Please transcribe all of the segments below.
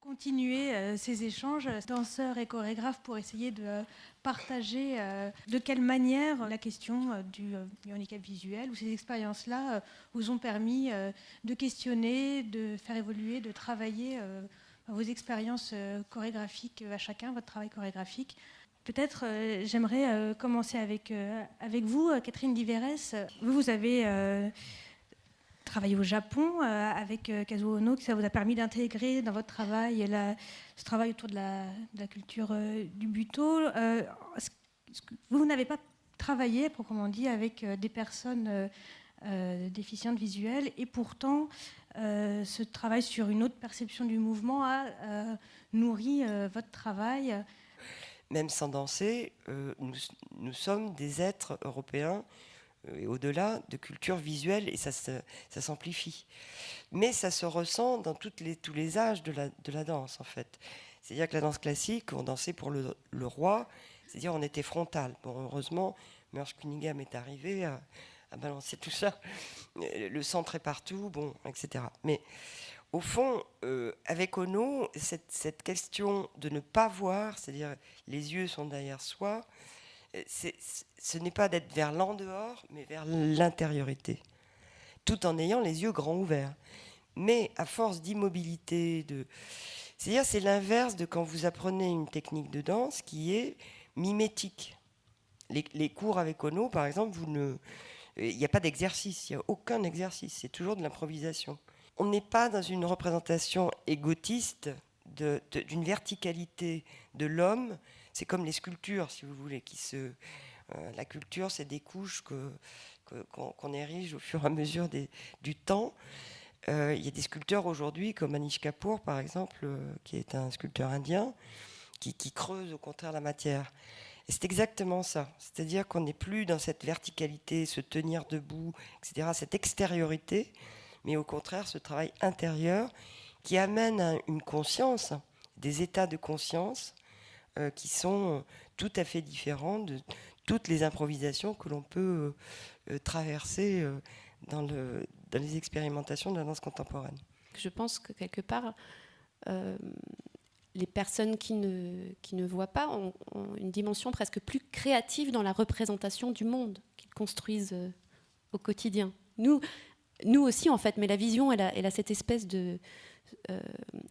continuer ces échanges, danseurs et chorégraphes, pour essayer de partager de quelle manière la question du handicap visuel ou ces expériences-là vous ont permis de questionner, de faire évoluer, de travailler vos expériences chorégraphiques à chacun, votre travail chorégraphique. Peut-être j'aimerais commencer avec vous, Catherine Diverès. Vous avez travaillé au Japon avec Kazuo Ono, que ça vous a permis d'intégrer dans votre travail ce travail autour de la culture du Buto. Vous n'avez pas travaillé, proprement dit, avec des personnes déficientes visuelles, et pourtant ce travail sur une autre perception du mouvement a nourri votre travail. Même sans danser, nous sommes des êtres européens et au-delà de culture visuelle, et ça s'amplifie. Mais ça se ressent dans tous les âges de la danse, en fait. C'est-à-dire que la danse classique, on dansait pour le roi, c'est-à-dire on était frontal. Bon, heureusement, Merce Cunningham est arrivé à balancer tout ça. Le centre est partout, bon, etc. Mais au fond, avec Ono, cette question de ne pas voir, c'est-à-dire les yeux sont derrière soi, ce n'est pas d'être vers l'en dehors, mais vers l'intériorité, tout en ayant les yeux grands ouverts. Mais à force d'immobilité, c'est-à-dire c'est l'inverse de quand vous apprenez une technique de danse qui est mimétique. Les cours avec Ono, par exemple, il n'y a pas d'exercice, il n'y a aucun exercice, c'est toujours de l'improvisation. On n'est pas dans une représentation égotiste d'une verticalité de l'homme. C'est comme les sculptures, si vous voulez, la culture, c'est des couches qu'on érige au fur et à mesure du temps. Il y a des sculpteurs aujourd'hui, comme Anish Kapoor, par exemple, qui est un sculpteur indien, qui creuse au contraire la matière. Et c'est exactement ça. C'est-à-dire qu'on n'est plus dans cette verticalité, se tenir debout, etc., cette extériorité, mais au contraire ce travail intérieur qui amène à une conscience, des états de conscience qui sont tout à fait différents de toutes les improvisations que l'on peut traverser dans les expérimentations de la danse contemporaine. Je pense que quelque part, les personnes qui ne voient pas ont une dimension presque plus créative dans la représentation du monde qu'ils construisent au quotidien. Nous aussi, en fait, mais la vision, elle a cette espèce de...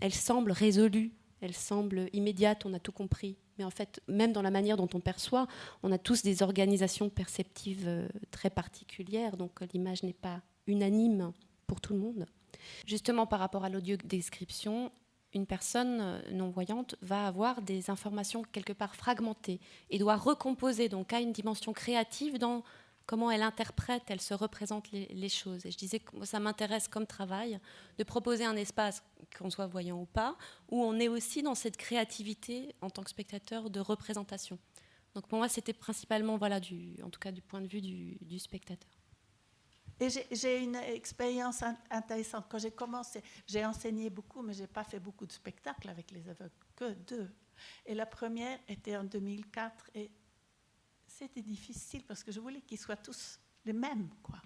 elle semble résolue, elle semble immédiate, on a tout compris. Mais en fait, même dans la manière dont on perçoit, on a tous des organisations perceptives très particulières, donc l'image n'est pas unanime pour tout le monde. Justement, par rapport à l'audio-description, une personne non-voyante va avoir des informations quelque part fragmentées et doit recomposer, donc à une dimension créative dans comment elle interprète, elle se représente les choses. Et je disais que ça m'intéresse comme travail de proposer un espace, qu'on soit voyant ou pas, où on est aussi dans cette créativité en tant que spectateur de représentation. Donc pour moi, c'était principalement, voilà, en tout cas du point de vue du spectateur. Et j'ai une expérience intéressante. Quand j'ai commencé, j'ai enseigné beaucoup, mais je n'ai pas fait beaucoup de spectacles avec les aveugles, que 2. Et la première était en 2004, et c'était difficile parce que je voulais qu'ils soient tous les mêmes, quoi.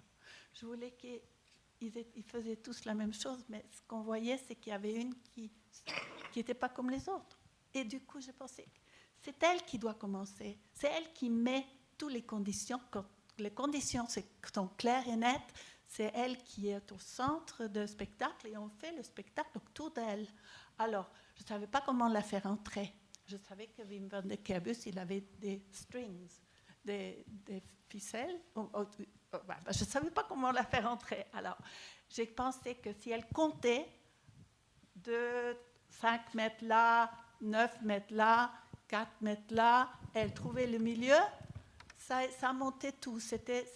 Je voulais qu'ils faisaient tous la même chose, mais ce qu'on voyait, c'est qu'il y avait une qui n'était pas comme les autres. Et du coup, je pensais, c'est elle qui doit commencer. C'est elle qui met toutes les conditions. Quand les conditions sont claires et nettes, c'est elle qui est au centre du spectacle et on fait le spectacle autour d'elle. Alors, je ne savais pas comment la faire entrer. Je savais que Wim van der Kerbus, il avait des strings, des ficelles. Je ne savais pas comment la faire entrer. Alors, j'ai pensé que si elle comptait de 5 mètres là, 9 mètres là, 4 mètres là, elle trouvait le milieu, ça montait tout. C'était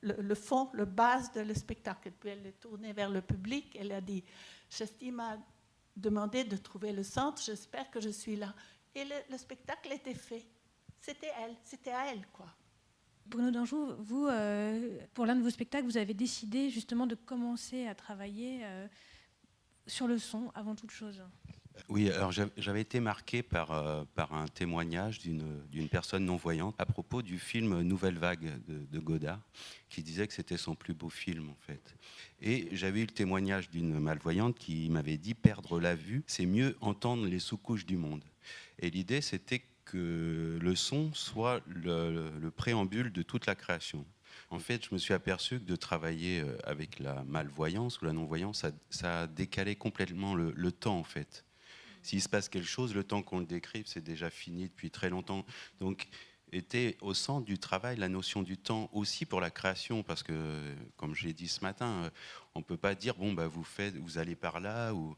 le fond, le base de le spectacle. Et puis elle est tournée vers le public. Elle a dit, Chesty m'a demandé de trouver le centre, j'espère que je suis là. Et le spectacle était fait. C'était à elle, quoi. Bruno Danjou, vous, pour l'un de vos spectacles, vous avez décidé justement de commencer à travailler sur le son avant toute chose. Oui, alors j'avais été marqué par un témoignage d'une personne non-voyante à propos du film Nouvelle Vague de Godard, qui disait que c'était son plus beau film en fait. Et j'avais eu le témoignage d'une malvoyante qui m'avait dit perdre la vue, c'est mieux entendre les sous-couches du monde. Et l'idée, c'était que le son soit le préambule de toute la création. En fait, je me suis aperçu que de travailler avec la malvoyance ou la non-voyance, ça a décalé complètement le temps en fait. S'il se passe quelque chose, le temps qu'on le décrive, c'est déjà fini depuis très longtemps. Donc, était au centre du travail la notion du temps aussi pour la création, parce que, comme je l'ai dit ce matin, on ne peut pas dire bon bah vous allez par là, ou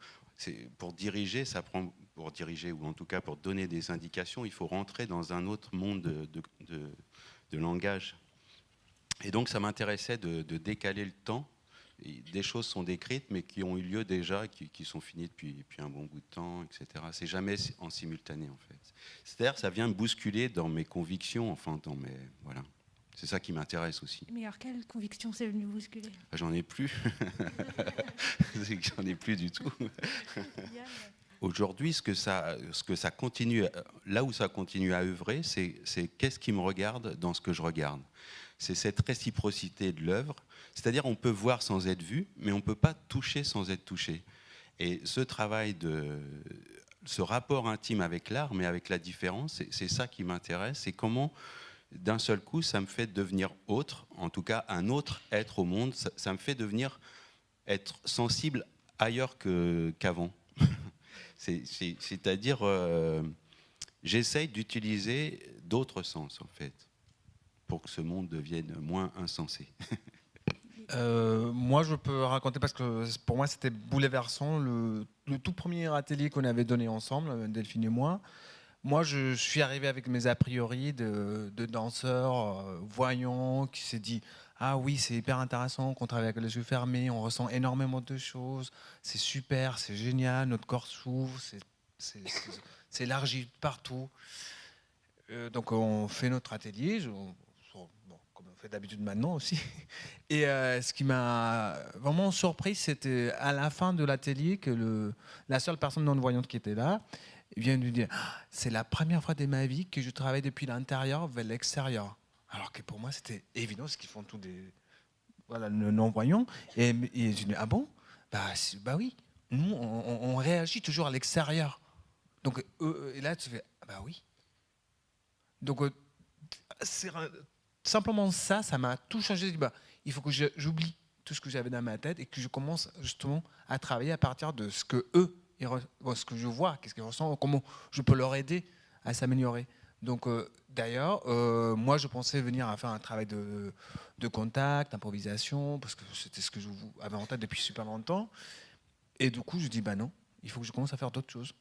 pour diriger, pour diriger ou en tout cas pour donner des indications, il faut rentrer dans un autre monde de langage. Et donc ça m'intéressait de décaler le temps. Des choses sont décrites, mais qui ont eu lieu déjà, qui sont finies depuis un bon bout de temps, etc. C'est jamais en simultané, en fait. C'est-à-dire, ça vient me bousculer dans mes convictions, enfin, voilà. C'est ça qui m'intéresse aussi. Mais alors, quelle conviction c'est venu bousculer? J'en ai plus. J'en ai plus du tout. Aujourd'hui, ce que ça continue, là où ça continue à œuvrer, c'est qu'est-ce qui me regarde dans ce que je regarde. C'est cette réciprocité de l'œuvre. C'est-à-dire on peut voir sans être vu, mais on ne peut pas toucher sans être touché. Et ce travail ce rapport intime avec l'art, mais avec la différence, c'est ça qui m'intéresse. C'est comment, d'un seul coup, ça me fait devenir autre, en tout cas un autre être au monde. Ça me fait être sensible ailleurs qu'avant. C'est-à-dire, j'essaye d'utiliser d'autres sens, en fait, pour que ce monde devienne moins insensé. Moi, je peux raconter parce que pour moi, c'était bouleversant. Le tout premier atelier qu'on avait donné ensemble, Delphine et moi. Moi, je suis arrivé avec mes a priori de danseurs voyants qui s'est dit ah oui, c'est hyper intéressant qu'on travaille avec les yeux fermés, on ressent énormément de choses, c'est super, c'est génial, notre corps s'ouvre, c'est élargi partout. Donc on fait notre atelier. Comme on fait d'habitude maintenant aussi. Et ce qui m'a vraiment surpris, c'était à la fin de l'atelier que la seule personne non-voyante qui était là vient de lui dire « C'est la première fois de ma vie que je travaille depuis l'intérieur vers l'extérieur. » Alors que pour moi, c'était évident, parce qu'ils font tous des non-voyants. Et je dis « Ah bon ? Bah oui, nous, on réagit toujours à l'extérieur. » Donc, et là, tu fais « Ah bah oui. » Donc, c'est simplement ça m'a tout changé. Il faut que j'oublie tout ce que j'avais dans ma tête et que je commence justement à travailler à partir de ce que eux, ce que je vois, qu'est-ce qu'ils ressentent, comment je peux leur aider à s'améliorer. Donc d'ailleurs, moi je pensais venir à faire un travail de contact, d'improvisation, parce que c'était ce que je avais en tête depuis super longtemps. Et du coup, je dis non, il faut que je commence à faire d'autres choses.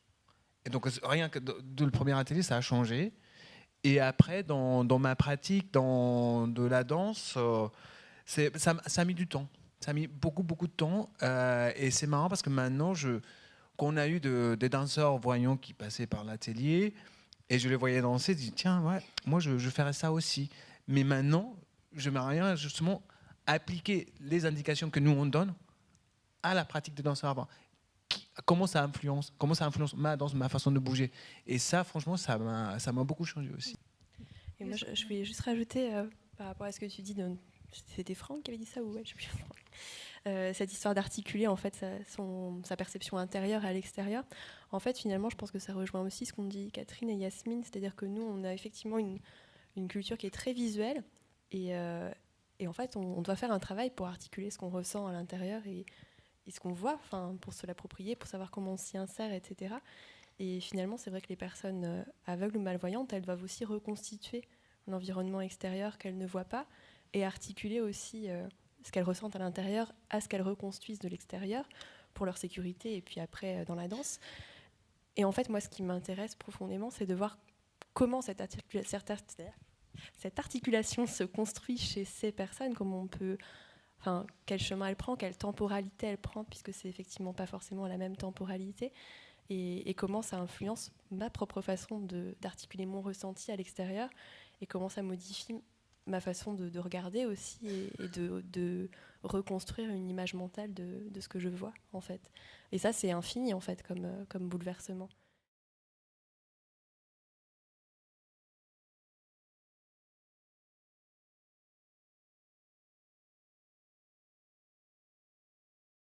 Et donc rien que de le premier atelier, ça a changé. Et après, dans ma pratique de la danse, ça a mis du temps. Ça a mis beaucoup de temps. Et c'est marrant parce que maintenant, quand on a eu des danseurs voyants qui passaient par l'atelier, et je les voyais danser, je dis tiens, ouais, moi je ferais ça aussi. Mais maintenant, je m'aimerais bien justement appliquer les indications que nous on donne à la pratique des danseurs avant. Comment ça influence ma danse, ma façon de bouger. Et ça, franchement, ça m'a beaucoup changé aussi. Et moi, je vais juste rajouter par rapport à ce que tu dis, c'était Franck qui avait dit ça ou ouais, je sais plus. Cette histoire d'articuler en fait sa perception intérieure à l'extérieur. En fait, finalement, je pense que ça rejoint aussi ce qu'ont dit Catherine et Yasmine, c'est-à-dire que nous, on a effectivement une culture qui est très visuelle et en fait, on doit faire un travail pour articuler ce qu'on ressent à l'intérieur et ce qu'on voit, pour se l'approprier, pour savoir comment on s'y insère, etc. Et finalement, c'est vrai que les personnes aveugles ou malvoyantes, elles doivent aussi reconstituer l'environnement extérieur qu'elles ne voient pas et articuler aussi ce qu'elles ressentent à l'intérieur à ce qu'elles reconstruisent de l'extérieur pour leur sécurité et puis après dans la danse. Et en fait, moi, ce qui m'intéresse profondément, c'est de voir comment cette articulation se construit chez ces personnes, comment on peut... quel chemin elle prend, quelle temporalité elle prend, puisque c'est effectivement pas forcément la même temporalité, et comment ça influence ma propre façon d'articuler mon ressenti à l'extérieur, et comment ça modifie ma façon de regarder aussi et de reconstruire une image mentale de ce que je vois en fait. Et ça c'est infini en fait comme bouleversement.